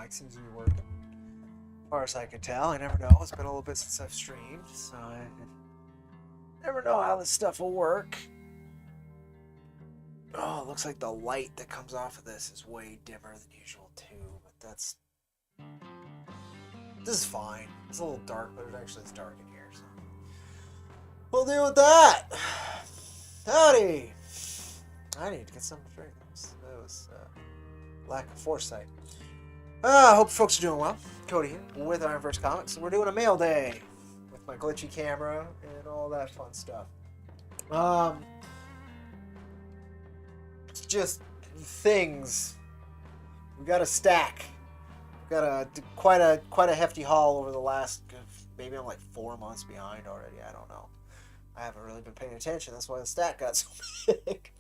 mic seems to be working. As far as I can tell, I never know. It's been a little bit since I've streamed, so I never know how this stuff will work. Oh, it looks like the light that comes off of this is way dimmer than usual too, but that's... This is fine. It's a little dark, but it actually is dark in here, so... We'll deal with that! Howdy! I need to get something to drink. That was lack of foresight. I hope folks are doing well. Cody here with IronVerse Comics, and we're doing a mail day with my glitchy camera and all that fun stuff. Just things. We got a stack. We got quite a hefty haul over the last. Maybe I'm like 4 months behind already. I don't know. I haven't really been paying attention. That's why the stack got so big.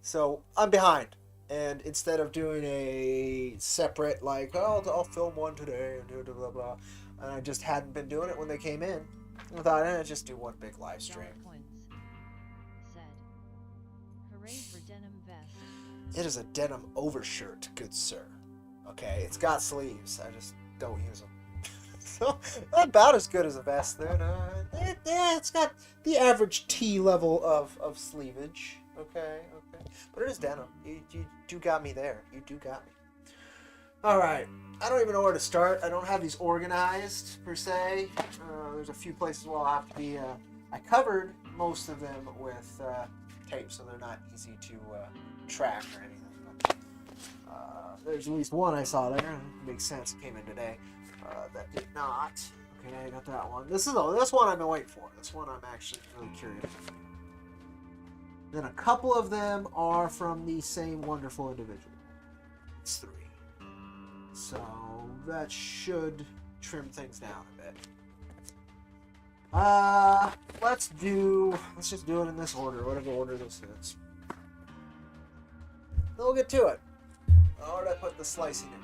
So I'm behind. And instead of doing a separate, like, oh, I'll film one today and do blah, blah, blah, and I just hadn't been doing it when they came in, I thought, I'd just do one big live stream. Said, hooray for denim vest. It is a denim overshirt, good sir. Okay, it's got sleeves. I just don't use them. So, not about as good as a vest, then. Yeah, it's got the average T level of sleevage. Okay. But it is denim. You do got me there. You do got me. Alright. I don't even know where to start. I don't have these organized, per se. There's a few places where I'll have to be... I covered most of them with tape, so they're not easy to track or anything. But, there's at least one I saw there. Makes sense. It came in today. That did not. Okay, I got that one. This one I've been waiting for. This one I'm actually really curious about. Then a couple of them are from the same wonderful individual. It's 3. So that should trim things down a bit. Let's just do it in this order, whatever order this is. Then we'll get to it. Where did I put the slicing in?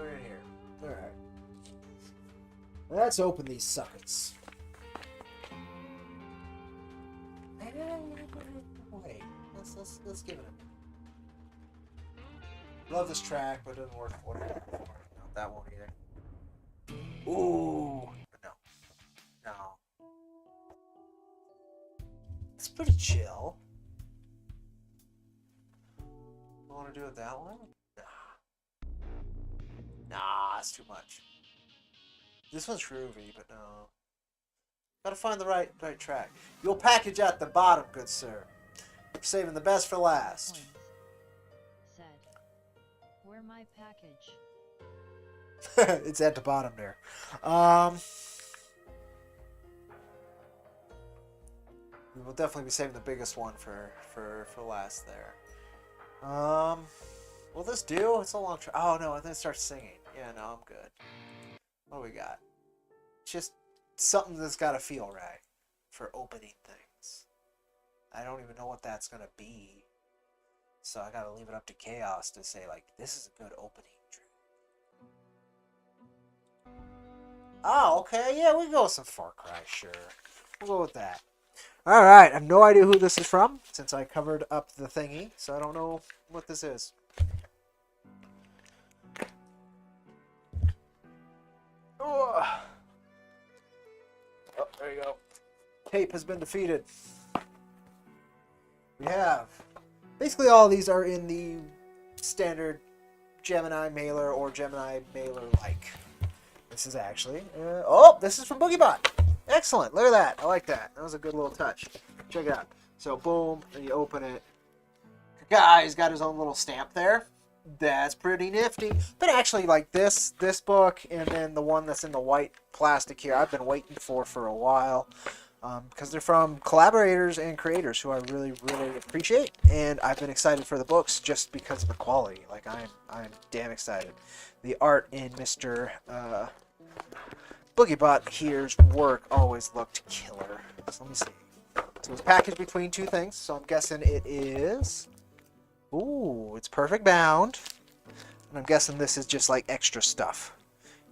Right here. Alright. Let's open these suckers. Wait, let's give it a minute. Love this track, but it doesn't work for it. No, that won't either. Ooh, no. It's pretty chill. You want to do it that way? Nah, it's too much. This one's groovy, but no. Gotta find the right track. You'll package at the bottom, good sir. Saving the best for last. Points. Said, where my package? It's at the bottom there. We will definitely be saving the biggest one for last there. Will this do? It's a long track. Oh no, and then it starts singing. Yeah, no, I'm good. What do we got? Just something that's got to feel right for opening things. I don't even know what that's going to be. So I got to leave it up to chaos to say, like, this is a good opening track. Oh, okay. Yeah, we go with some Far Cry, sure. We'll go with that. Alright, I have no idea who this is from, since I covered up the thingy, so I don't know what this is. Oh, there you go. Tape has been defeated. We have. Basically all of these are in the standard Gemini mailer or Gemini mailer-like. This is actually... this is from BoogieBot. Excellent. Look at that. I like that. That was a good little touch. Check it out. So, boom, and you open it. The guy's got his own little stamp there. That's pretty nifty. But actually, like this book and then the one that's in the white plastic here, I've been waiting for a while. Because they're from collaborators and creators who I really, really appreciate. And I've been excited for the books just because of the quality. Like, I'm damn excited. The art in Mr. BoogieBot here's work always looked killer. So let me see. So it's packaged between two things. So I'm guessing it is... Ooh, it's perfect bound. And I'm guessing this is just like extra stuff.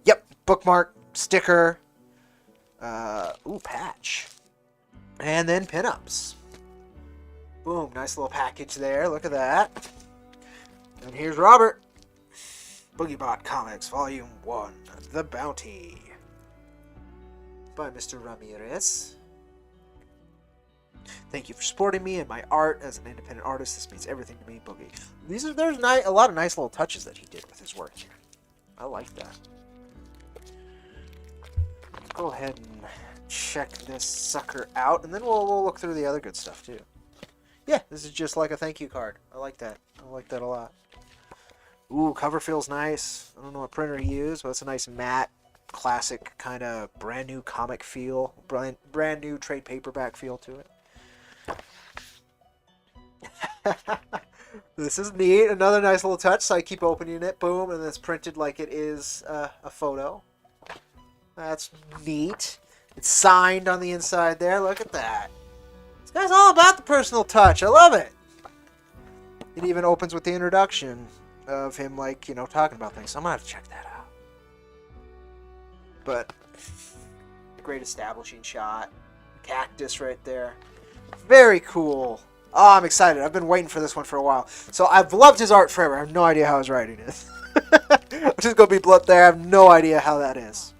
Yep, bookmark, sticker. Ooh, patch. And then pinups. Boom, nice little package there. Look at that. And here's Robert. Boogiebot Comics, Volume 1, The Bounty, by Mr. Ramirez. Thank you for supporting me and my art as an independent artist. This means everything to me, Boogie. There's a lot of nice little touches that he did with his work here. I like that. Let's go ahead and check this sucker out, and then we'll look through the other good stuff too. Yeah, this is just like a thank you card. I like that. I like that a lot. Ooh, cover feels nice. I don't know what printer he used, but it's a nice matte, classic kind of brand new comic feel, brand new trade paperback feel to it. This is neat. Another nice little touch. So I keep opening it, boom, and it's printed like it is a photo. That's neat. It's signed on the inside there. Look at that. This guy's all about the personal touch. I love it. It even opens with the introduction of him, like, you know, talking about things. So I'm gonna have to check that out. But great establishing shot. Cactus right there. Very cool. Oh, I'm excited. I've been waiting for this one for a while. So I've loved his art forever. I have no idea how his writing is. I'm just gonna be blunt there. I have no idea how that is.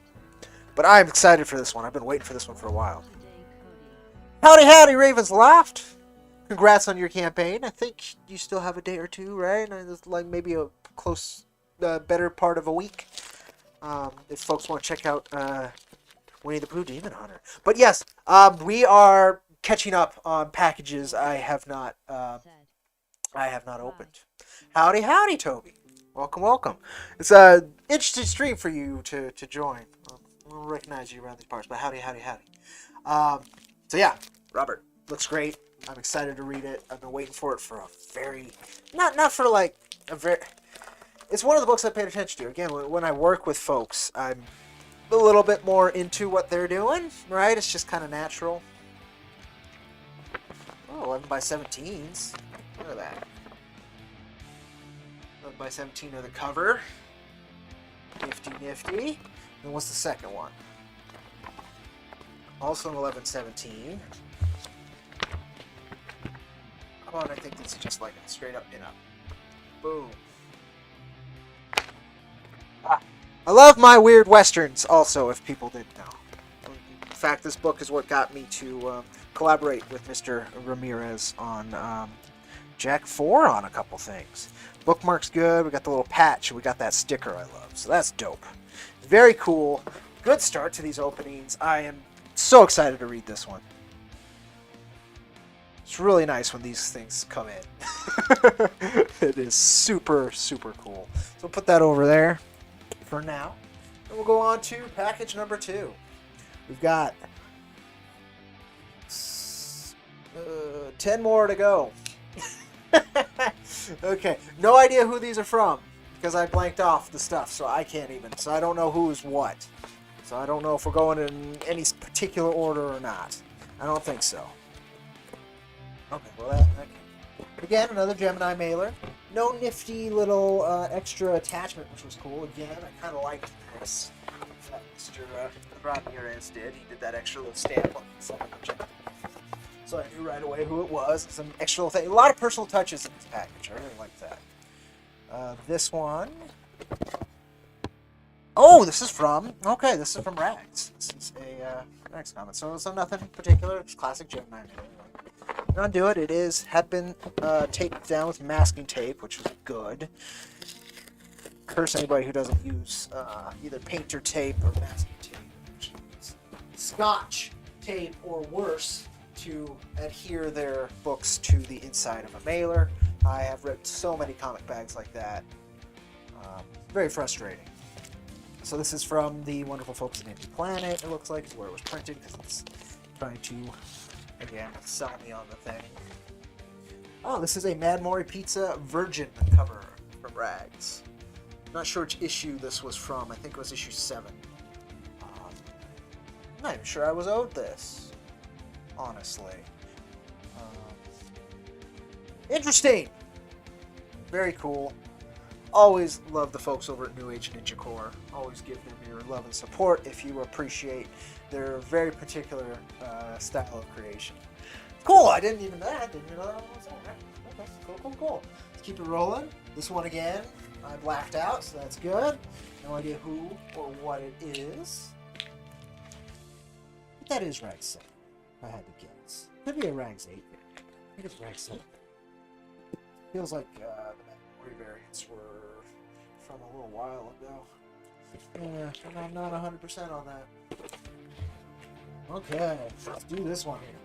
But I'm excited for this one. I've been waiting for this one for a while. Howdy, howdy, Ravens Loft. Congrats on your campaign. I think you still have a day or two, right? And it's like maybe a close, better part of a week. If folks want to check out Winnie the Pooh Demon Hunter. But yes, we are catching up on packages I have not opened. Howdy, howdy, Toby. Welcome, welcome. It's an interesting stream for you to join. I don't recognize you around these parts, but howdy, howdy, howdy. So yeah, Robert, looks great. I'm excited to read it. I've been waiting for it for a very, not for like a very. It's one of the books I paid attention to. Again, when I work with folks, I'm a little bit more into what they're doing, right? It's just kind of natural. Oh, 11 by 17s. Look at that. 11 by 17 of the cover. Nifty, nifty. And what's the second one? Also an 11/17. How about I think this is just like a straight up in up. Boom. I love my weird westerns also, if people didn't know. In fact, this book is what got me to collaborate with Mr. Ramirez on Jack 4 on a couple things. Bookmark's good, we got the little patch, and we got that sticker I love, so that's dope. Very cool. Good start to these openings. I am so excited to read this one. It's really nice when these things come in. It is super, super cool. So we'll put that over there for now. And we'll go on to package number 2. We've got 10 more to go. Okay, no idea who these are from because I blanked off the stuff, so I can't even. So I don't know who's what. So I don't know if we're going in any particular order or not. I don't think so. Okay, well that again, another Gemini mailer. No nifty little extra attachment, which was cool. Again, I kind of liked this. That Mr. Ramirez did. He did that extra little stamp on the side of the check. So I knew right away who it was. Some extra little thing. A lot of personal touches in this package. I really like that. This one. Oh, this is from Rags. This is a Rags comic. So nothing particular. It's classic Gemini. Undo it. It had been taped down with masking tape, which was good. Curse anybody who doesn't use either painter tape or masking tape, which is Scotch tape or worse to adhere their books to the inside of a mailer. I have ripped so many comic bags like that. Very frustrating. So this is from the wonderful folks at Indie Planet. It looks like is where it was printed because it's trying to. Again, sell me on the thing. Oh, this is a Mad Mori Pizza Virgin cover from Rags. Not sure which issue this was from. I think it was issue 7. I'm not even sure I was owed this, honestly. Interesting. Very cool. Always love the folks over at New Age Ninja Corps. Always give them your love and support if you appreciate their very particular style of creation. Cool, I didn't even know that. Okay, cool. Let's keep it rolling. This one again, I blacked out, so that's good. No idea who or what it is. But that is Rag 7, if I had to guess. Could be a Rags 8. I think it's Rag 7. Feels like the memory variants were from a little while ago. Yeah, and I'm not 100% on that. Okay, let's do this one here.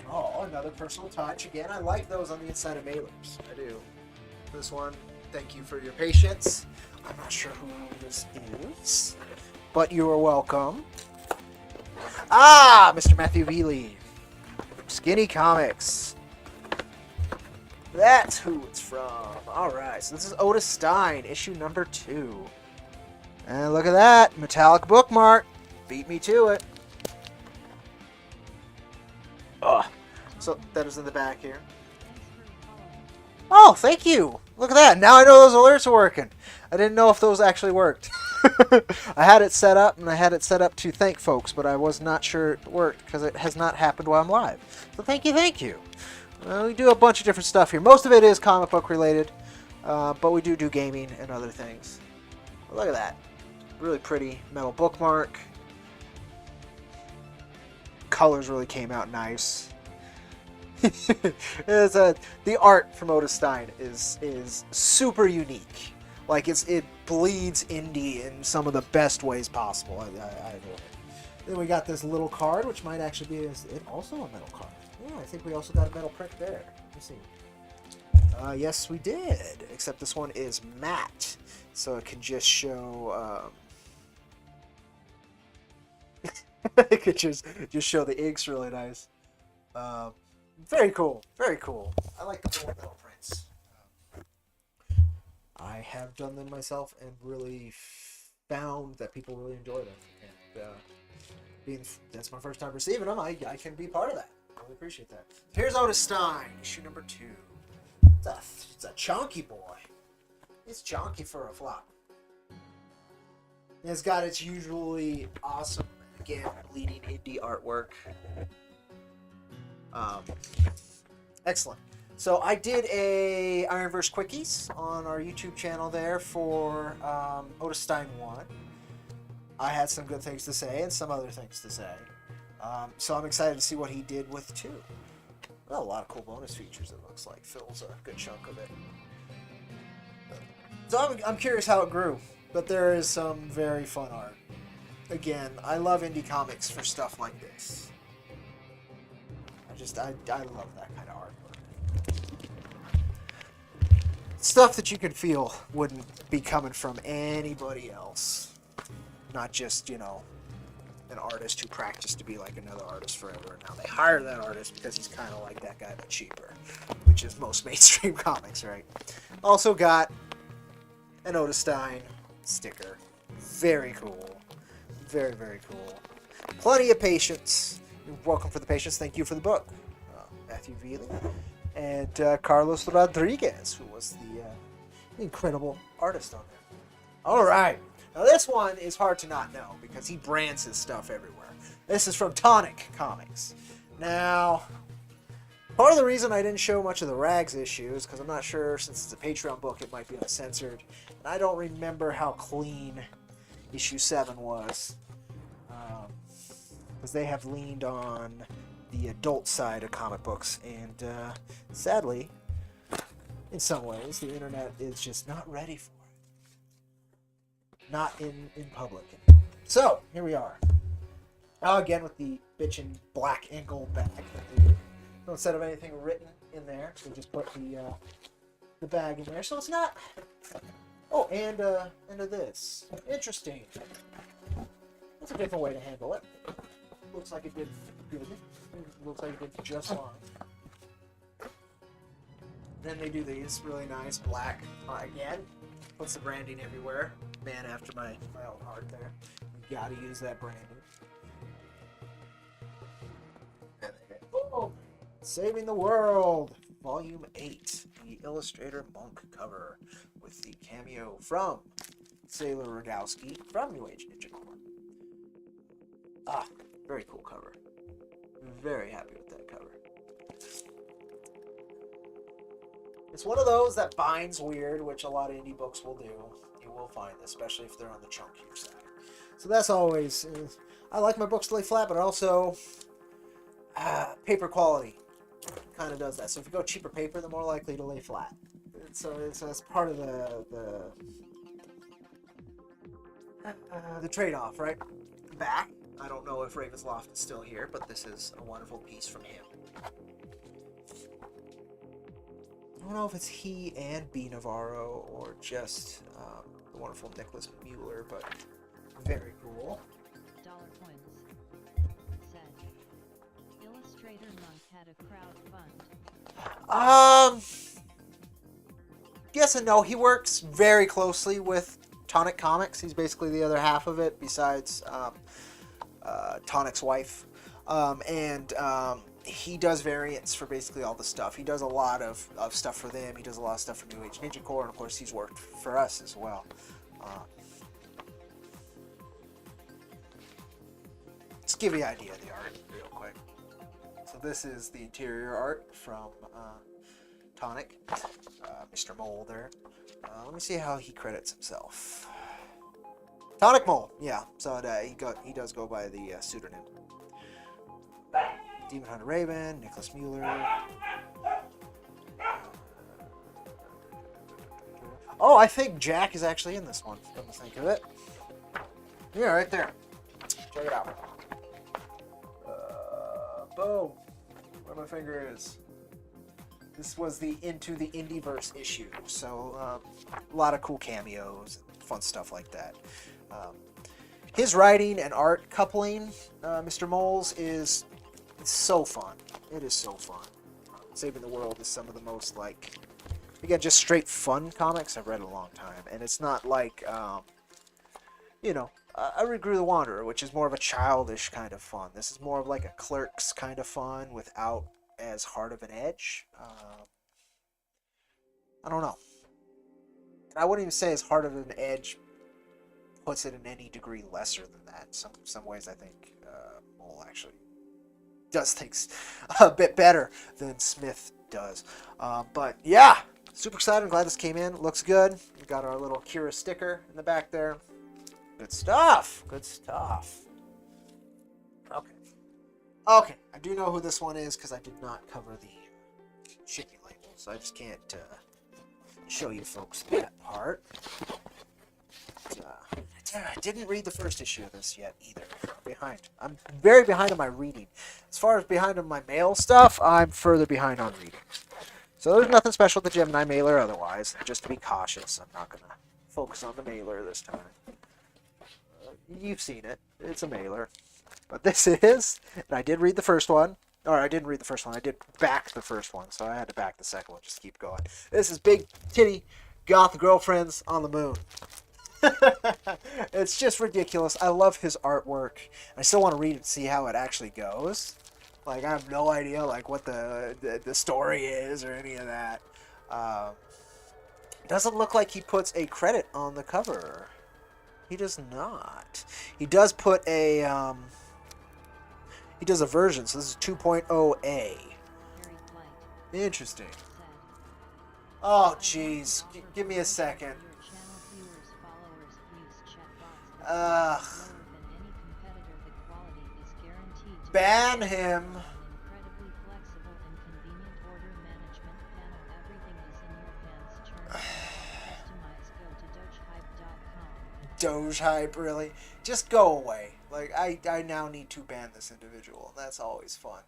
Oh, another personal touch. Again, I like those on the inside of mailers. I do. This one, thank you for your patience. I'm not sure who this is, but you are welcome. Ah, Mr. Matthew Veely. Skinny Comics. That's who it's from. Alright, so this is Otis Stein, issue number 2. And look at that. Metallic bookmark. Beat me to it. Ugh. So that is in the back here. Oh, thank you. Look at that. Now I know those alerts are working. I didn't know if those actually worked. I had it set up, and I had it set up to thank folks, but I was not sure it worked because it has not happened while I'm live. So thank you, thank you. We do a bunch of different stuff here. Most of it is comic book related, but we do gaming and other things. Look at that. Really pretty metal bookmark. Colors really came out nice. The art from Otis Stein is super unique. Like it bleeds indie in some of the best ways possible. I adore it. Then we got this little card, which might actually be also a metal card. Yeah, I think we also got a metal print there. Let me see. Yes, we did. Except this one is matte, so it can just show. It could just show the inks really nice. Very cool. Very cool. I like the little metal prints. I have done them myself and really found that people really enjoy them. And that's my first time receiving them, I can be part of that. I really appreciate that. Here's Otis Stein, issue number 2. It's a chunky boy. It's chunky for a flop. And it's got its usually awesome, again, bleeding indie artwork. Excellent. So I did a IronVerse Quickies on our YouTube channel there for Otis Stein 1. I had some good things to say and some other things to say. So I'm excited to see what he did with 2. Well, a lot of cool bonus features, it looks like. Fills a good chunk of it. So I'm curious how it grew. But there is some very fun art. Again, I love indie comics for stuff like this. I love that kind of artwork. Stuff that you can feel wouldn't be coming from anybody else. Not just, an artist who practiced to be like another artist forever. Now they hire that artist because he's kind of like that guy, but cheaper. Which is most mainstream comics, right? Also got an Otis Stein sticker. Very cool. Very, very cool. Plenty of patience. You're welcome for the patience. Thank you for the book. Matthew Veely. And Carlos Rodriguez, who was the incredible artist on there. All right. Now this one is hard to not know because he brands his stuff everywhere. This is from Tonic Comics. Now, part of the reason I didn't show much of the Rags issues because I'm not sure, since it's a Patreon book, it might be uncensored. And I don't remember how clean issue 7 was. Because they have leaned on the adult side of comic books. And sadly, in some ways, the internet is just not ready for it. Not in public. So, here we are. Now again with the bitchin' black and gold bag that they do. So instead of anything written in there, we just put the bag in there. So it's not... Oh, and this. Interesting. That's a different way to handle it. Looks like it did good. Looks like it did just fine. Then they do these really nice black again. Puts the branding everywhere. Man after my own heart there. You gotta use that branding. Oh, Saving the World, Volume 8, the Illustrator Monk cover with the cameo from Sailor Rogowski from New Age Ninja Corps. Very cool cover. Very happy with that cover. It's one of those that binds weird, which a lot of indie books will do. You will find this, especially if they're on the chunkier side. So that's always... I like my books to lay flat, but also paper quality kind of does that. So if you go cheaper paper, they're more likely to lay flat. So that's part of the trade-off, right? Back. I don't know if Ravensloft is still here, but this is a wonderful piece from him. I don't know if it's he and B. Navarro or just the wonderful Nicholas Mueller, but very cool. Dollar Coins said, Illustrator Monk had a crowd fund. Yes and no. He works very closely with Tonic Comics. He's basically the other half of it, besides Tonic's wife. He does variants for basically all the stuff. He does a lot of stuff for them. He does a lot of stuff for New Age Ninja Corps, and of course he's worked for us as well. Let's give you an idea of the art real quick. So this is the interior art from Tonic, Mr. Mole there. Let me see how he credits himself. Tonic Mole, yeah. So he does go by the pseudonym. Demon Hunter Raven, Nicholas Mueller. Oh, I think Jack is actually in this one, come to think of it. Yeah, right there. Check it out. Boom. Where my finger is. This was the Into the IndieVerse issue, so a lot of cool cameos, fun stuff like that. His writing and art coupling, Mr. Moles, is so fun. It is so fun. Saving the World is some of the most, like, again, just straight fun comics I've read in a long time. And it's not like, I read Grew the Wanderer, which is more of a childish kind of fun. This is more of like a Clerks kind of fun without as hard of an edge. I don't know. I wouldn't even say as hard of an edge puts it in any degree lesser than that. Some ways I think Mole actually does things a bit better than Smith does. But yeah, super excited. I'm glad this came in. Looks good. We got our little Kira sticker in the back there. Good stuff. Good stuff. Okay. I do know who this one is because I did not cover the shipping label, so I just can't show you folks that part. I didn't read the first issue of this yet either. Behind. I'm very behind on my reading. As far as behind on my mail stuff, I'm further behind on reading. So there's nothing special with the Gemini mailer otherwise. Just to be cautious, I'm not going to focus on the mailer this time. You've seen it. It's a mailer. But this is, and I did read the first one. Or I didn't read the first one. I did back the first one, so I had to back the second one. Just keep going. This is Big Titty Goth Girlfriends on the Moon. It's just ridiculous. I love his artwork. I still want to read it and see how it actually goes. Like, I have no idea like what the story is or any of that. Doesn't look like he puts a credit on the cover. He does not. He does put a he does a version, so this is 2.0A. Interesting. Oh jeez. Give me a second. Ban him. Doge hype, really? Just go away. Like, I now need to ban this individual. That's always fun.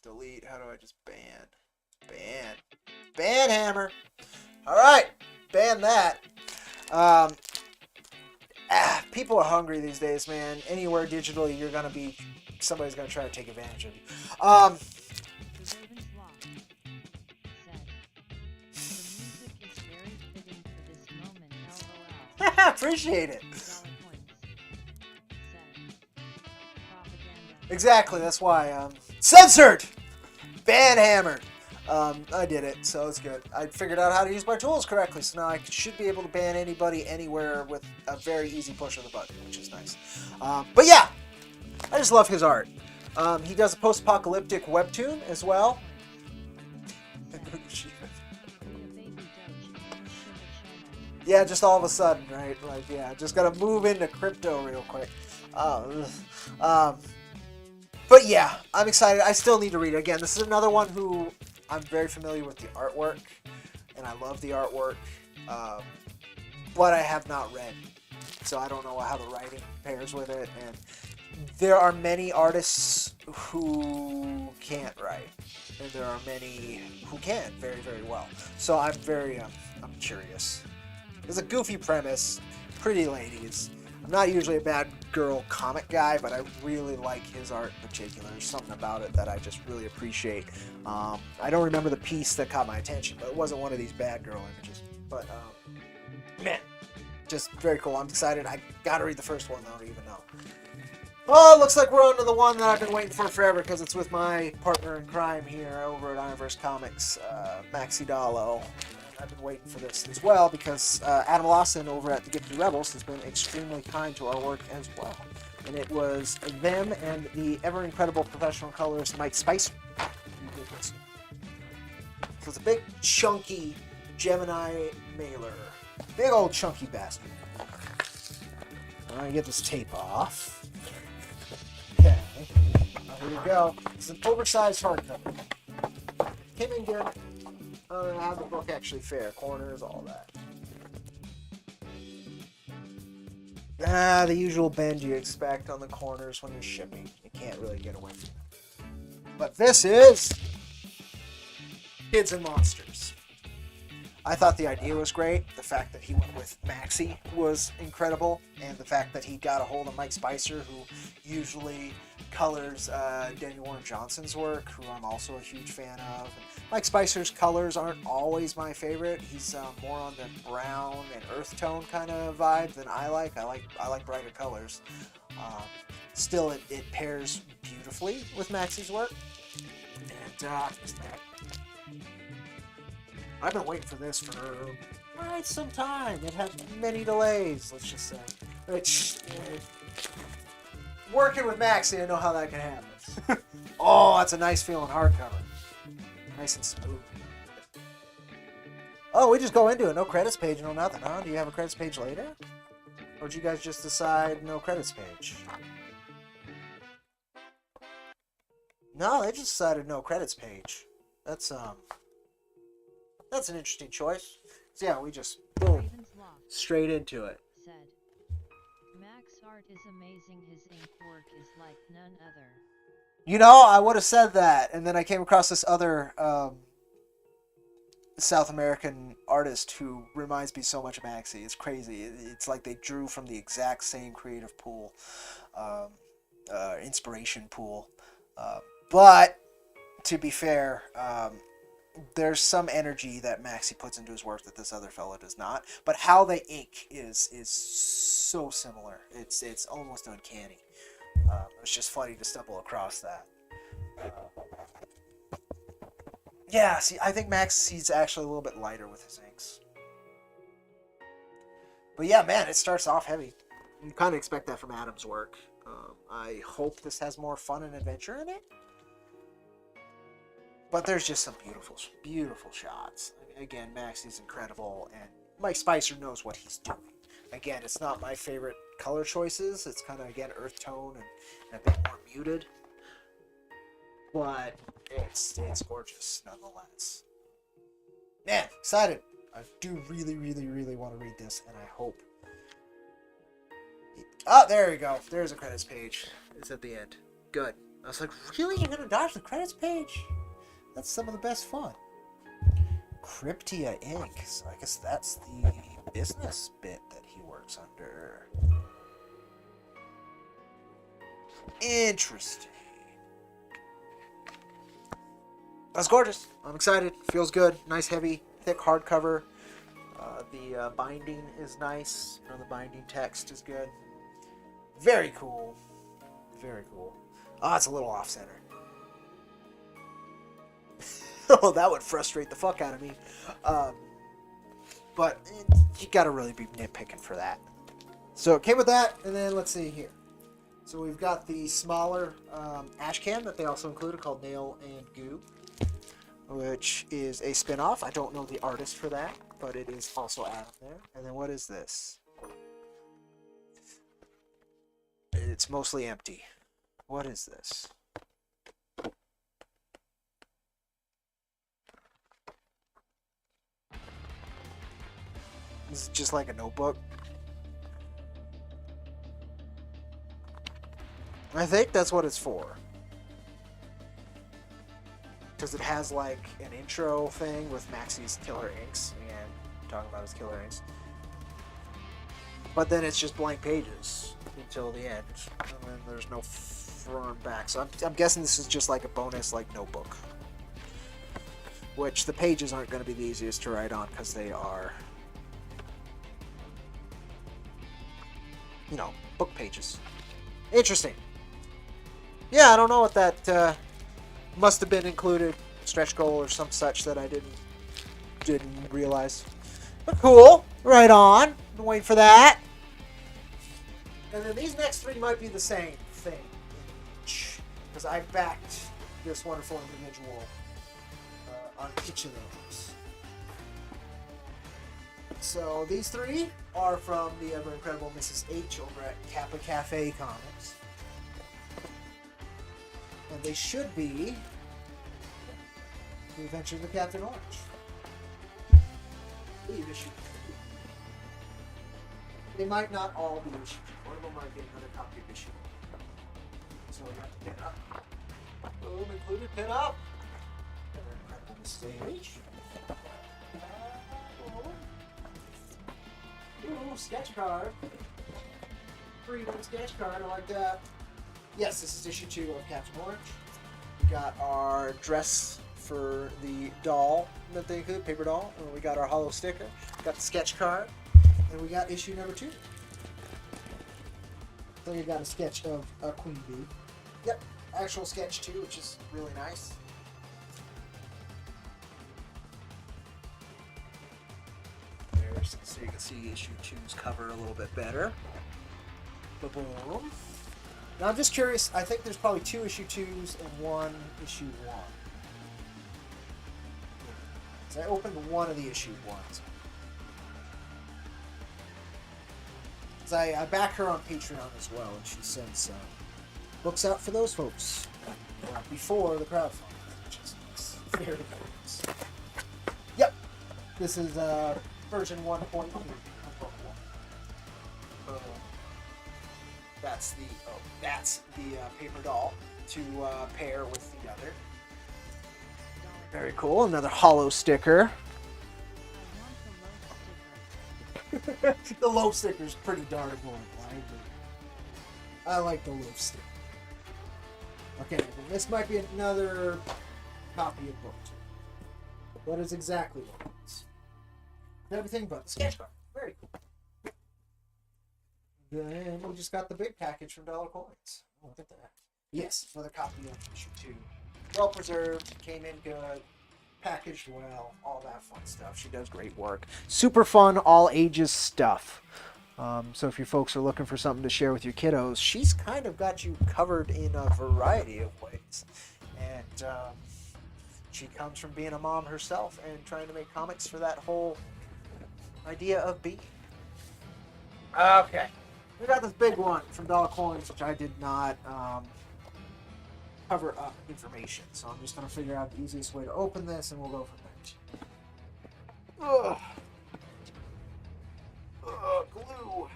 Delete. How do I just ban? Ban hammer. Alright. Ban that. People are hungry these days, man. Anywhere digitally, you're gonna be... Somebody's gonna try to take advantage of you. Appreciate it. Exactly, that's why. Censored! Ban hammered. I did it, so it's good. I figured out how to use my tools correctly, so now I should be able to ban anybody anywhere with a very easy push of the button, which is nice. But yeah, I just love his art. He does a post-apocalyptic webtoon as well. Yeah, just all of a sudden, right? Like, yeah, just gotta move into crypto real quick. But yeah, I'm excited. I still need to read it. Again, this is another one who I'm very familiar with the artwork, and I love the artwork, but I have not read, so I don't know how the writing pairs with it. And there are many artists who can't write, and there are many who can very, very well. So I'm very, I'm curious. It's a goofy premise, pretty ladies. I'm not usually a bad girl comic guy, but I really like his art in particular. There's something about it that I just really appreciate. I don't remember the piece that caught my attention, but it wasn't one of these bad girl images. But, man, just very cool. I'm excited. I gotta read the first one, though, to even know. Oh, it looks like we're on to the one that I've been waiting for forever, because it's with my partner in crime here over at IronVerse Comics, Maxi Dallo. I've been waiting for this as well because Adam Lawson over at the Gifted Rebels has been extremely kind to our work as well. And it was them and the ever incredible professional colorist Mike Spicer who did this. So it's a big chunky Gemini mailer. Big old chunky bastard. I'm gonna get this tape off. Okay. Here we go. It's an oversized hardcover. Came in good. How the book actually fare, corners, all that. The usual bend you expect on the corners when you're shipping. You can't really get away from it. But this is Kids and Monsters. I thought the idea was great. The fact that he went with Maxi was incredible. And the fact that he got a hold of Mike Spicer, who usually colors Daniel Warren Johnson's work, who I'm also a huge fan of. Mike Spicer's colors aren't always my favorite. He's more on the brown and earth tone kind of vibe than I like. I like brighter colors. Still, it pairs beautifully with Maxi's work. And I've been waiting for this for quite some time. It had many delays, let's just say. Working with Maxi, I know how that can happen. Oh, that's a nice feeling hardcover. Nice and smooth. Oh, we just go into it. No credits page, no nothing, huh? Do you have a credits page later? Or did you guys just decide no credits page? No, they just decided no credits page. That's an interesting choice. So yeah, we just boom, straight into it. Said, Max art is amazing. His ink work is like none other. You know, I would have said that, and then I came across this other South American artist who reminds me so much of Maxi. It's crazy. It's like they drew from the exact same creative pool, inspiration pool. But to be fair, there's some energy that Maxi puts into his work that this other fellow does not. But how they ink is so similar. It's almost uncanny. It's just funny to stumble across that. Yeah, see, I think Maxi's actually a little bit lighter with his inks. But yeah, man, it starts off heavy. You kind of expect that from Adam's work. I hope this has more fun and adventure in it. But there's just some beautiful, beautiful shots. Again, Maxi's incredible, and Mike Spicer knows what he's doing. Again, it's not my favorite color choices. It's kind of, again, earth tone and a bit more muted. But it's gorgeous nonetheless. Man, excited. I do really, really, really want to read this, and I hope. Oh, there you go. There's a credits page. It's at the end. Good. I was like, really? You're going to dodge the credits page? That's some of the best fun. Cryptia Inc. So I guess that's the business bit that he works under. Interesting. That's gorgeous. I'm excited. Feels good. Nice, heavy, thick hardcover. The binding is nice. You know, the binding text is good. Very cool. Very cool. Oh, it's a little off-center. Oh, that would frustrate the fuck out of me. But you gotta really be nitpicking for that. So it came with that, and then let's see here. So we've got the smaller ash can that they also included called Nail and Goo, which is a spin-off. I don't know the artist for that, but it is also out there. And then what is this? It's mostly empty. What is this? This is just like a notebook. I think that's what it's for. Because it has like an intro thing with Maxie's killer inks. Again, talking about his killer inks. But then it's just blank pages until the end. And then there's no front and back. So I'm guessing this is just like a bonus like notebook. Which the pages aren't going to be the easiest to write on because they are, you know, book pages. Interesting. Yeah, I don't know what that must have been included, stretch goal or some such that I didn't realize. But cool, right on. Been waiting for that. And then these next three might be the same thing, because I backed this wonderful individual on each of those. So these three are from the ever incredible Mrs. H over at Kappa Cafe Comics. And they should be The Adventures of Captain Orange. They might not all be issued. One of them might get another copy of issue. So we have to pin up. Boom, included pin up. Ever incredible Mrs. H. Ooh, sketch card. Freedom sketch card, I like that. Yes, this is issue 2 of Captain Orange. We got our dress for the doll that they include, paper doll. And we got our hollow sticker. Got the sketch card. And we got issue number 2. So you got a sketch of a queen bee. Yep, actual sketch 2, which is really nice. So you can see issue 2's cover a little bit better. Boom. Now I'm just curious, I think there's probably 2 issue 2s and 1 issue 1. So I opened one of the issue 1s. Because I back her on Patreon as well, and she sends books out for those folks before the crowdfunding, which is very nice. Yep, this is version 1.2 of book 1. That's the paper doll to pair with the other. Very cool. Another hollow sticker. The loaf sticker is pretty darn annoying. I like the loaf sticker. Okay, then this might be another copy of book 2. What is exactly what it is? Everything but the sketch card. Very cool. Then we just got the big package from Dollar Coins. Oh, look at that. Yes, another copy of issue 2. Well preserved, came in good, packaged well, all that fun stuff. She does great work. Super fun, all ages stuff. So if you folks are looking for something to share with your kiddos, she's kind of got you covered in a variety of ways. And she comes from being a mom herself and trying to make comics for that whole idea of being. Okay. We got this big one from Dollar Coins, which I did not cover up information. So I'm just going to figure out the easiest way to open this, and we'll go from there. Ugh. Glue.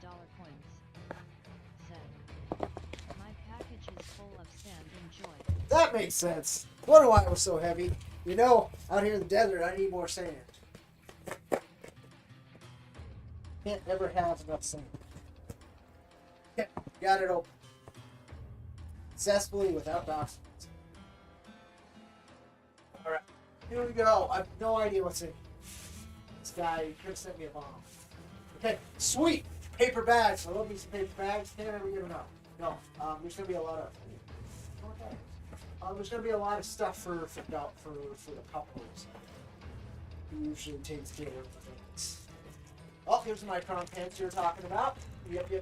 Dollar Coins said, "My package is full of sand. Enjoy." That makes sense. Wonder why it was so heavy. You know, out here in the desert, I need more sand. Can't ever have enough sand. Okay, got it open. Successfully without documents. Alright, here we go. I have no idea what's in here. This guy could have sent me a bomb. Okay, sweet! Paper bags. I love me some paper bags. Can't ever give it up. No, there's going to be a lot of... Okay. There's going to be a lot of stuff for the couples. He usually takes care of the things. Oh, here's the micron pants you were talking about. Yep. I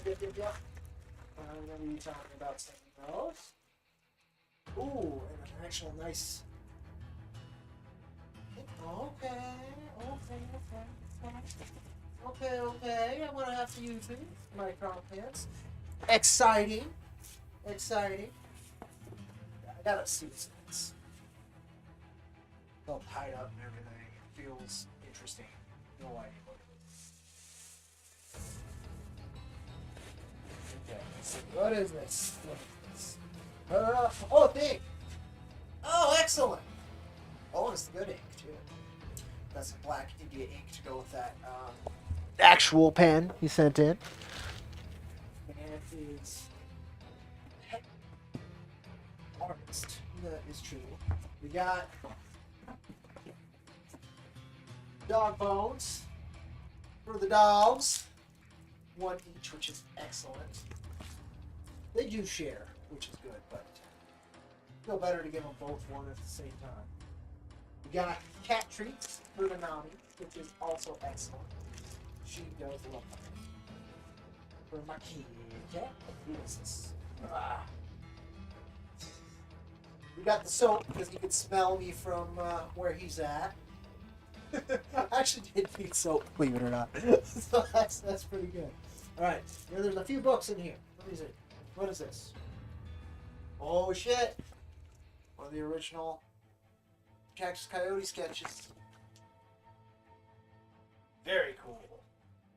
remember you talking about sending those. Ooh, and an actual nice. Okay. I'm gonna have to use these micron pants. Exciting. I gotta see this. It's all tied up and everything. It feels interesting. No idea what it is. Okay, let's see. What is this? Thing. Oh, excellent. Oh, it's the good ink too. That's some black India ink to go with that actual pen he sent in. And it is artist. That is true. We got dog bones for the dogs. One each, which is excellent. They do share, which is good, but I feel better to give them both one at the same time. We got cat treats for the Nami, which is also excellent. She does love them. For my kitty cat, Jesus. We got the soap because he could smell me from where he's at. I actually did need soap, believe it or not. So that's pretty good. Alright, there's a few books in here. Let me see. What is this? Oh shit! One of the original Cactus Coyote sketches. Very cool.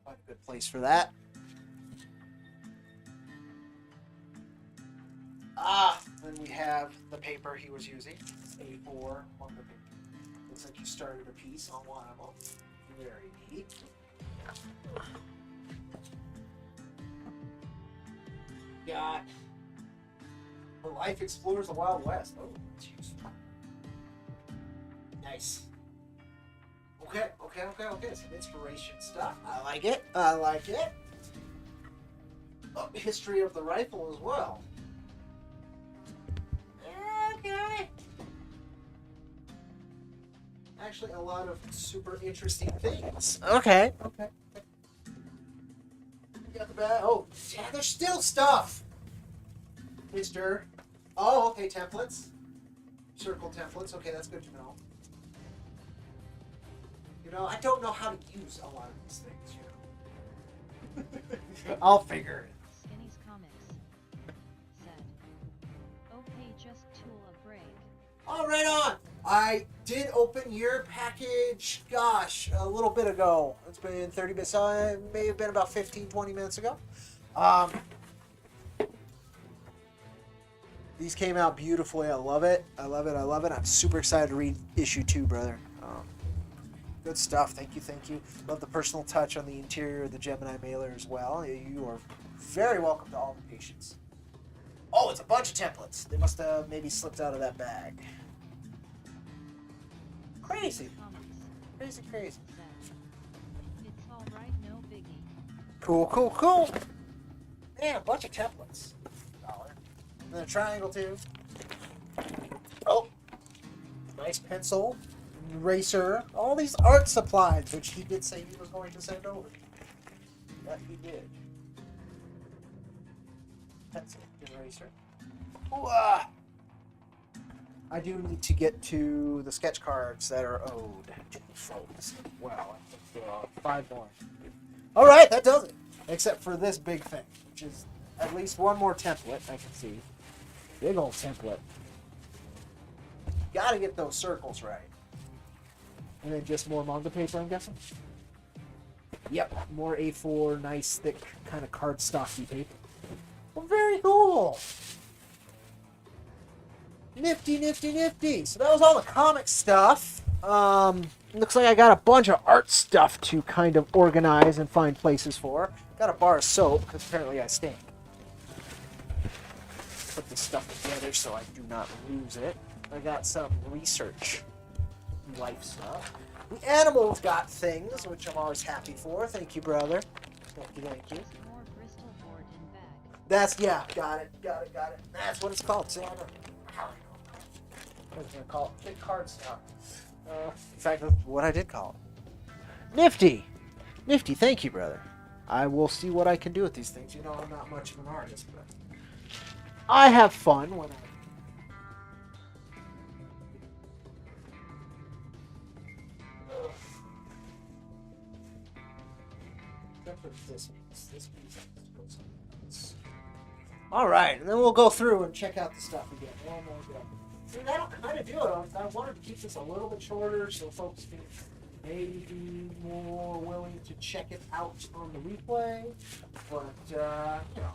Find a good place for that. Then we have the paper he was using. A4 on the paper. Looks like you started a piece on one of them. Very neat. Got Her Life Explores the Wild West. Oh, that's useful. Nice. Okay. Some inspiration stuff. I like it. Oh, history of the rifle as well. Okay. Actually, a lot of super interesting things. Okay. You got the bag. Oh, yeah, there's still stuff. Mister. Oh, okay, templates. Circle templates. Okay, that's good to know. You know, I don't know how to use a lot of these things, you know. I'll figure it. Skinny's Comics said, okay, just tool a break. Oh, right on. I did open your package, gosh, a little bit ago. It's been 30 minutes. It may have been about 15, 20 minutes ago. These came out beautifully. I love it. I'm super excited to read issue 2, brother. Good stuff. Thank you. Love the personal touch on the interior of the Gemini mailer as well. You are very welcome to all the patients. Oh, it's a bunch of templates. They must have maybe slipped out of that bag. Crazy. Crazy. It's alright, no biggie. Cool. Man, a bunch of templates. $1. And then a triangle too. Oh, nice pencil, eraser, all these art supplies, which he did say he was going to send over. That he did. Pencil, eraser. Ooh, I do need to get to the sketch cards that are owed to folks. Well, I think there are 5 more. All right, that does it. Except for this big thing, which is at least one more template I can see. Big old template. Gotta get those circles right. And then just more manga paper, I'm guessing? Yep, more A4, nice, thick, kind of cardstocky paper. Well, very cool. Nifty. So that was all the comic stuff. Looks like I got a bunch of art stuff to kind of organize and find places for. Got a bar of soap, because apparently I stink. Put this stuff together so I do not lose it. I got some research life stuff. The animals got things, which I'm always happy for. Thank you, brother. Thank you. More Bristol board in bag. That's, yeah, got it. That's what it's called. See, I know. I was going to call it kid cardstock. In fact, that's what I did call it. Nifty! Nifty, thank you, brother. I will see what I can do with these things. You know, I'm not much of an artist, but I have fun when I... Except for this piece. This piece has to go somewhere else. All right, and then we'll go through and check out the stuff again. One more go. See, that'll kind of do it. I wanted to keep this a little bit shorter so folks can maybe be more willing to check it out on the replay. But, you know,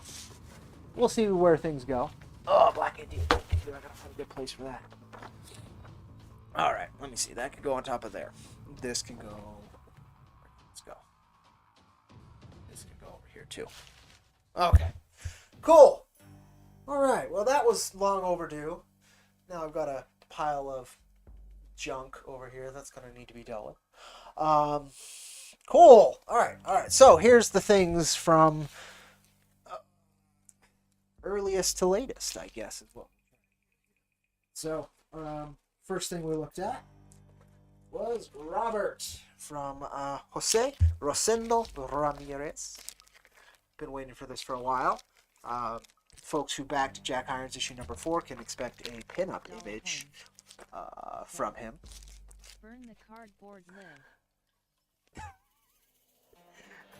we'll see where things go. Oh, Black Indian. I gotta find a good place for that. All right, let me see. That could go on top of there. This can go... Let's go. This can go over here, too. Okay. Cool. All right. Well, that was long overdue. Now I've got a pile of junk over here that's going to need to be dealt with. Cool. All right. All right. So here's the things from earliest to latest, I guess, is what. So first thing we looked at was Robert from Jose Rosendo Ramirez. Been waiting for this for a while. Folks who backed Jack Irons issue number 4 can expect a pinup image from him. Burn the cardboard lid.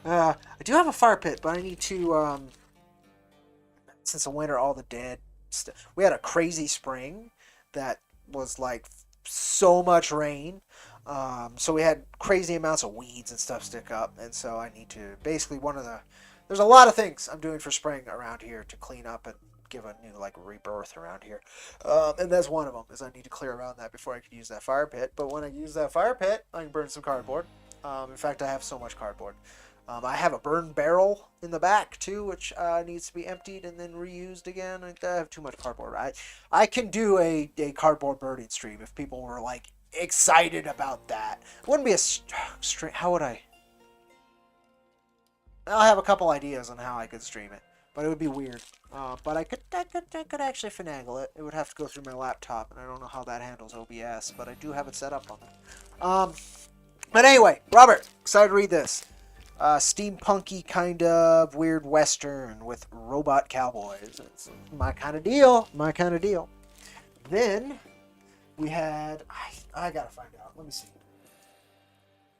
I do have a fire pit, but I need to, since the winter, all the dead stuff. We had a crazy spring that was like so much rain. So we had crazy amounts of weeds and stuff stick up. And so I need to, basically there's a lot of things I'm doing for spring around here to clean up and give a new like rebirth around here. And that's one of them, is I need to clear around that before I can use that fire pit. But when I use that fire pit, I can burn some cardboard. In fact, I have so much cardboard. I have a burn barrel in the back too, which needs to be emptied and then reused again. I have too much cardboard. I can do a cardboard burning stream if people were like excited about that. It wouldn't be a stream. How would I? I'll have a couple ideas on how I could stream it, but it would be weird. But I could actually finagle it. It would have to go through my laptop, and I don't know how that handles OBS, but I do have it set up on it. But anyway, Robert, excited to read this. Steampunky kind of weird western with robot cowboys. It's my kind of deal. My kind of deal. Then we had... I gotta find out. Let me see.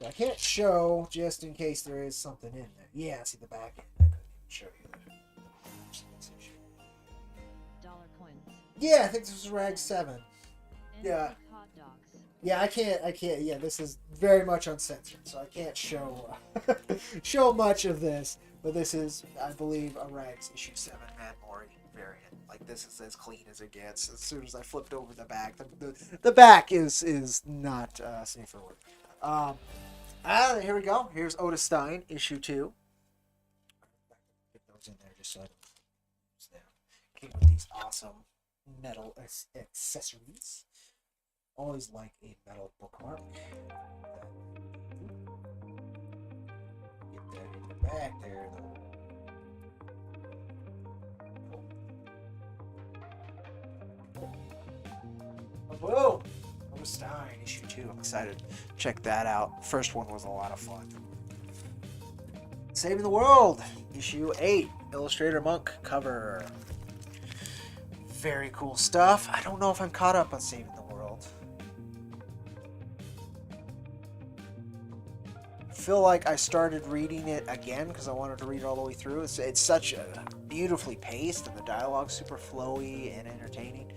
I can't show just in case there is something in there. Yeah, see the back end. I couldn't even show you that. Dollar coins. Yeah, I think this was Rag 7. And Yeah. hot dogs. Yeah, I can't. Yeah, this is very much uncensored, so I can't show show much of this. But this is, I believe, a Rags issue 7 Matt Mori variant. Like, this is as clean as it gets. As soon as I flipped over the back, the back is not safe for work. Here we go. Here's Otis Stein, issue 2. Get those in there just so I don't lose them. Came with these awesome metal accessories. Always like a metal bookmark. Get that in the back there, though. Whoa! Otis Stein, issue 2. I'm excited to check that out. First one was a lot of fun. Saving the World, issue 8. Illustrator Monk cover. Very cool stuff. I don't know if I'm caught up on Saving the World. I feel like I started reading it again because I wanted to read it all the way through. It's such a beautifully paced, and the dialogue's super flowy and entertaining.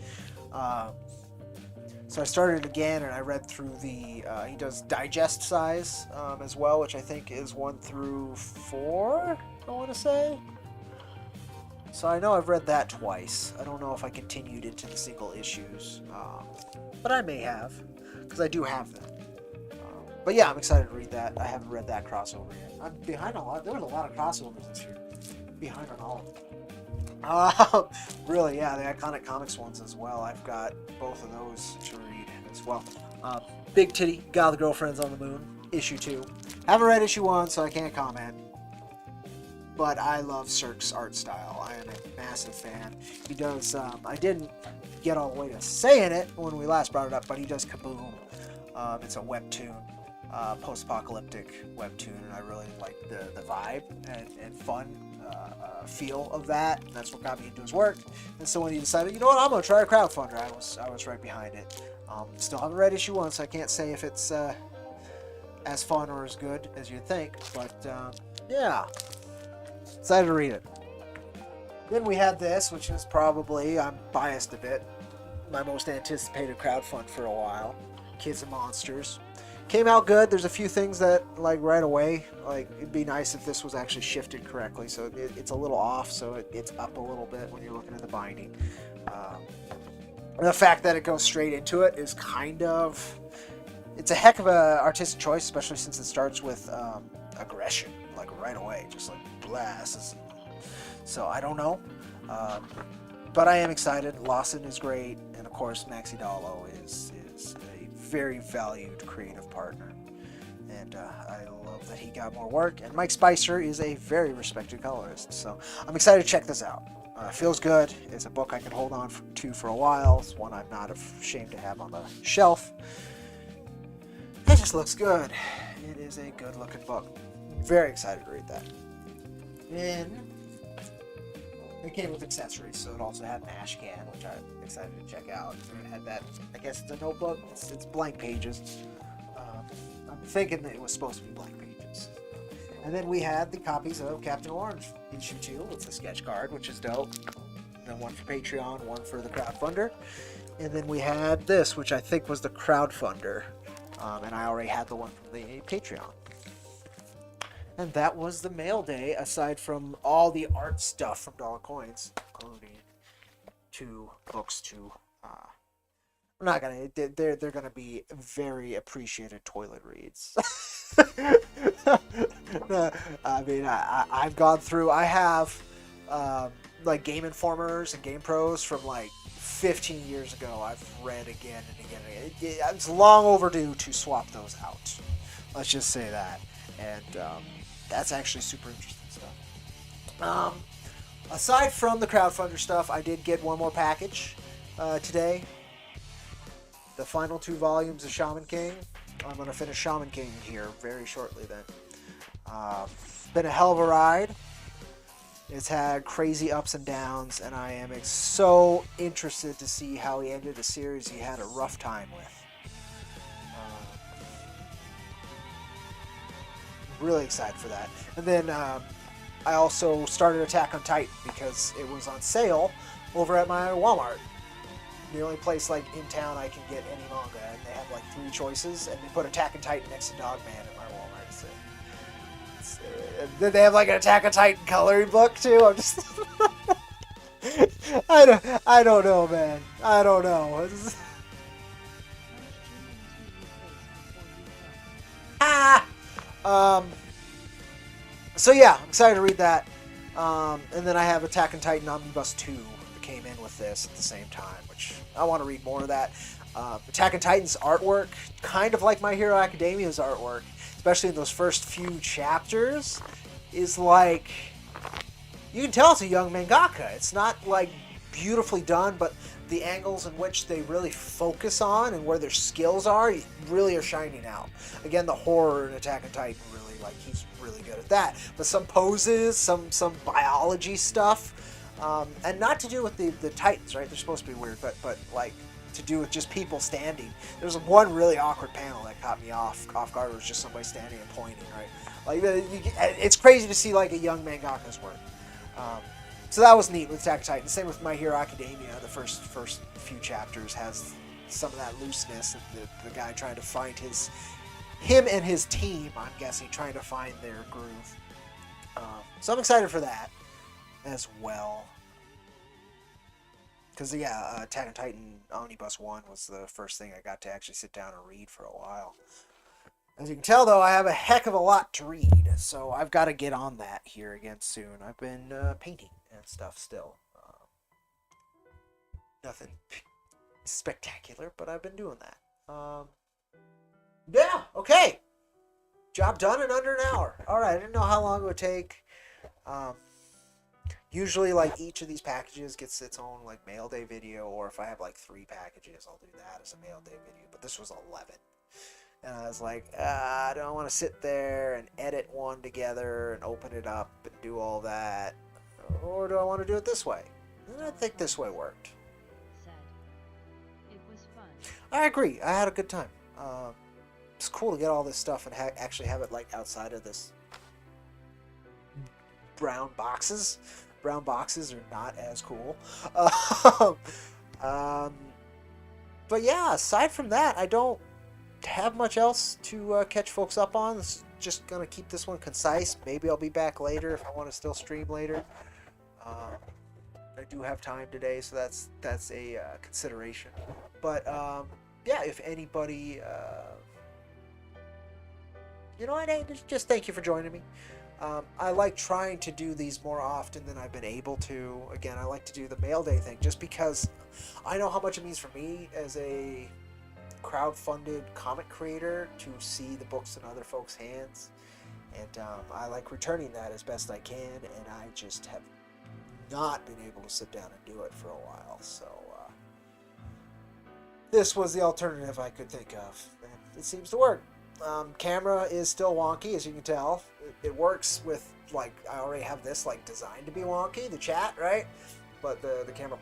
So I started again, and I read through the... he does digest size as well, which I think is 1 through 4, I want to say. So I know I've read that twice. I don't know if I continued into the single issues, but I may have, because I do have them. But yeah, I'm excited to read that. I haven't read that crossover yet. I'm behind on a lot. There was a lot of crossovers this year. Behind on all of them. Really, yeah, the Iconic Comics ones as well. I've got both of those to read as well. Big Titty, Got the Girlfriends on the Moon, issue 2. Haven't read issue 1, so I can't comment. But I love Cirque's art style. I am a massive fan. He does, I didn't get all the way to saying it when we last brought it up, but he does Kaboom. It's a webtoon, post-apocalyptic webtoon, and I really like the vibe and fun feel of that. And that's what got me into his work. And so when he decided, you know what, I'm gonna try a crowdfunder, I was right behind it. Still haven't read issue 1, so I can't say if it's as fun or as good as you'd think. But yeah, excited to read it. Then we had this, which is probably, I'm biased a bit, my most anticipated crowdfund for a while. Kids and Monsters. Came out good. There's a few things that, like, right away, like, it'd be nice if this was actually shifted correctly. So it's a little off, so it's up a little bit when you're looking at the binding. The fact that it goes straight into it is kind of... It's a heck of a artistic choice, especially since it starts with aggression, like, right away. Just, like, blasts. So, I don't know. But I am excited. Lawson is great. And, of course, Maxi Dallo is a very valued creative partner. And I love that he got more work. And Mike Spicer is a very respected colorist. So, I'm excited to check this out. Feels good. It's a book I can hold on to for a while. It's one I'm not ashamed to have on the shelf. It just looks good. It is a good looking book. Very excited to read that. And it came with accessories, so it also had an ash can, which I'm excited to check out. And it had that, I guess it's a notebook. It's blank pages. I'm thinking that it was supposed to be blank pages. And then we had the copies of Captain Orange issue 2 with the sketch card, which is dope. And then one for Patreon, one for the crowdfunder. And then we had this, which I think was the crowdfunder. And I already had the one from the Patreon. And that was the mail day, aside from all the art stuff from Dollar Coins, including 2 books to... I'm not gonna... They're gonna be very appreciated toilet reads. I mean, I've gone through... I have, like, Game Informers and Game Pros from, like, 15 years ago. I've read again and again and again. It's long overdue to swap those out. Let's just say that. And, that's actually super interesting stuff. Aside from the crowdfunder stuff, I did get one more package today. The final 2 volumes of Shaman King. I'm going to finish Shaman King here very shortly then. Been a hell of a ride. It's had crazy ups and downs, and I am so interested to see how he ended a series he had a rough time with. Really excited for that. And then I also started Attack on Titan because it was on sale over at my Walmart. The only place, like, in town I can get any manga, and they have like 3 choices, and they put Attack on Titan next to Dogman at my Walmart. Then they have like an Attack on Titan coloring book too. I'm just I don't know, man. I don't know. So yeah, I'm excited to read that. And then I have Attack on Titan Omnibus 2 that came in with this at the same time, which I want to read more of that. Attack on Titan's artwork, kind of like My Hero Academia's artwork, especially in those first few chapters, is like, you can tell it's a young mangaka. It's not like beautifully done, but the angles in which they really focus on and where their skills are really are shining out. Again, the horror in Attack on Titan, really, like, he's really good at that. But some poses, some biology stuff, and not to do with the Titans, right? They're supposed to be weird, but like, to do with just people standing. There's one really awkward panel that caught me off guard. It was just somebody standing and pointing, right? Like, it's crazy to see, like, a young mangaka's work. So that was neat with Attack on Titan. Same with My Hero Academia. The first few chapters has some of that looseness, and the guy trying to find him and his team, I'm guessing, trying to find their groove. So I'm excited for that as well. Because, yeah, Attack on Titan Omnibus 1 was the first thing I got to actually sit down and read for a while. As you can tell, though, I have a heck of a lot to read, so I've got to get on that here again soon. I've been painting and stuff still. Nothing spectacular, but I've been doing that. Yeah, okay. Job done in under an hour. All right, I didn't know how long it would take. Usually, like, each of these packages gets its own, like, mail day video, or if I have, like, 3 packages, I'll do that as a mail day video. But this was 11. And I was like, I don't want to sit there and edit one together and open it up and do all that. Or do I want to do it this way? And I think this way worked. Said. It was fun. I agree. I had a good time. It's cool to get all this stuff and actually have it, like, outside of this brown boxes. Brown boxes are not as cool. But yeah, aside from that, I don't have much else to catch folks up on. This is just gonna keep this one concise. Maybe I'll be back later if I want to still stream later. I do have time today, so that's a consideration. But yeah, if anybody, you know what, just thank you for joining me. I like trying to do these more often than I've been able to. Again, I like to do the mail day thing just because I know how much it means for me as a crowd-funded comic creator to see the books in other folks' hands. And I like returning that as best I can, and I just have not been able to sit down and do it for a while. So this was the alternative I could think of, and it seems to work. Camera is still wonky, as you can tell. It works with, like, I already have this, like, designed to be wonky, the chat, right? But the camera,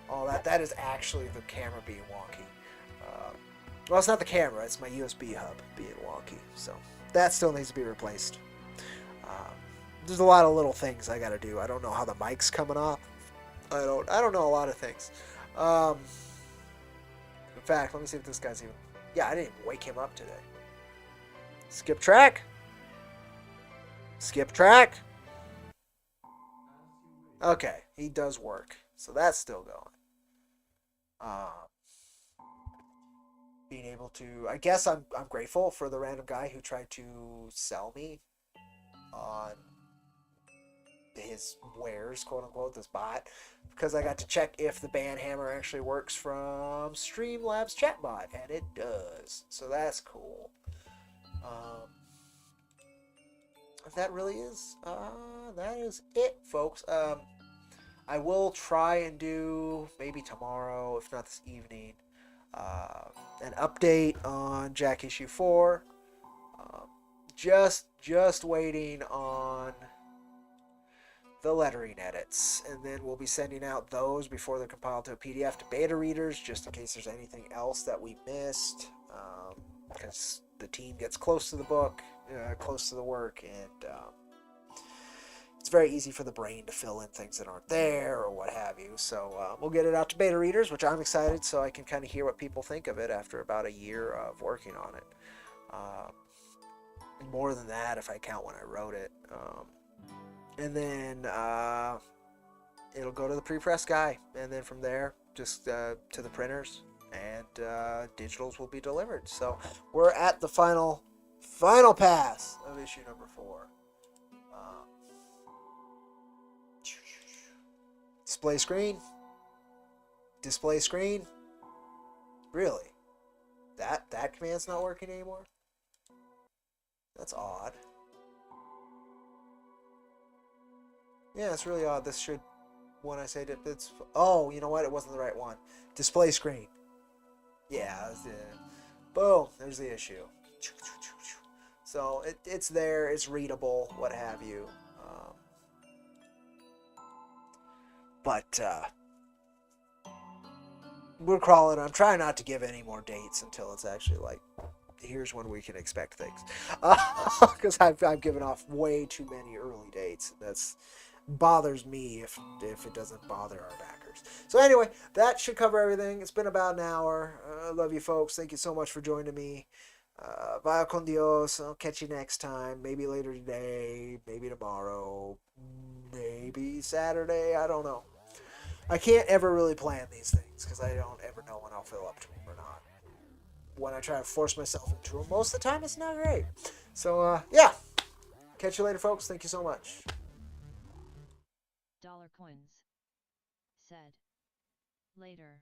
all that is actually the camera being wonky. Well, it's not the camera, it's my USB hub being wonky. So that still needs to be replaced. There's a lot of little things I gotta do. I don't know how the mic's coming off. I don't know a lot of things. In fact, let me see if this guy's even... Yeah, I didn't even wake him up today. Skip track. Skip track. Okay, he does work. So that's still going. Being able to... I guess I'm grateful for the random guy who tried to sell me on his wares, quote unquote, this bot, because I got to check if the banhammer actually works from Streamlabs chatbot, and it does. So that's cool. That really is that is it, folks. I will try and do, maybe tomorrow, if not this evening, an update on Jack issue 4. Just waiting on the lettering edits, and then we'll be sending out those before they're compiled to a PDF to beta readers, just in case there's anything else that we missed, because the team gets close to the book, close to the work, and it's very easy for the brain to fill in things that aren't there or what have you. So we'll get it out to beta readers, which I'm excited, so I can kind of hear what people think of it after about a year of working on it. More than that, if I count when I wrote it. And then it'll go to the pre-press guy, and then from there just to the printers, and digitals will be delivered. So we're at the final pass of issue number 4. Display screen. Really? That command's not working anymore? That's odd. Yeah, it's really odd. This should, when I say that it's... Oh, you know what? It wasn't the right one. Display screen. Yeah, boom. There's the issue. So it's there. It's readable. What have you. But we're crawling. I'm trying not to give any more dates until it's actually like, here's when we can expect things. Because I've given off way too many early dates. That's bothers me if it doesn't bother our backers. So anyway, that should cover everything. It's been about an hour. I love you folks. Thank you so much for joining me. Vaya con Dios. I'll catch you next time. Maybe later today. Maybe tomorrow. Maybe Saturday. I don't know. I can't ever really plan these things because I don't ever know when I'll fill up to them or not. When I try to force myself into them, most of the time it's not great. So, yeah. Catch you later, folks. Thank you so much. $coins. Said. Later.